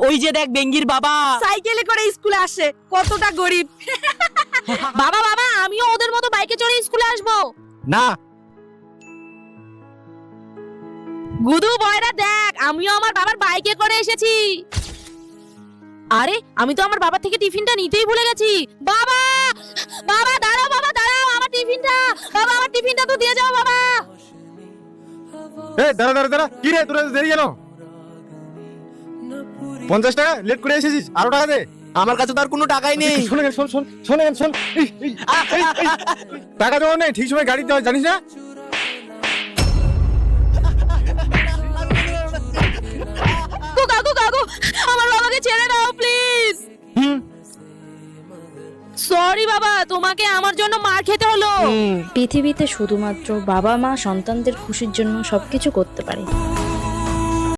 ওই যে দেখ বেঙ্গির বাবা সাইকেলে করে স্কুলে আসে, কতটা গরিব। বাবা বাবা আমিও ওদের মতো বাইকে চড়ে স্কুলে আসবো। না গুদু বয়রা দেখ, আমিও আমার বাবার বাইকে করে এসেছি। আরে আমি তো আমার বাবার থেকে টিফিনটা নিতেই ভুলে গেছি। বাবা বাবা দাঁড়াও, বাবা দাঁড়াও, আমার টিফিনটা, বাবা আমার টিফিনটা তো দিয়ে যাও বাবা। এই দাঁড়া দাঁড়া দাঁড়া, কি রে তোরা দেরি কেন? 50 টাকা লেট করে এসেছিস, আরো টাকা দে। আমার কাছে তো আর কোনো টাকাই নেই। শোন শোন শোন শোন শোন, টাকা দেওয়া নেই, ঠিক সময় গাড়ি দেওয়া জানিস না? কাকু কাকু আমার বাবাকে ছেড়ে দাও প্লিজ। সরি বাবা, তোমাকে আমার জন্য মার খেতে হলো। পৃথিবীতে শুধুমাত্র বাবা মা সন্তানদের খুশির জন্য সবকিছু করতে পারে।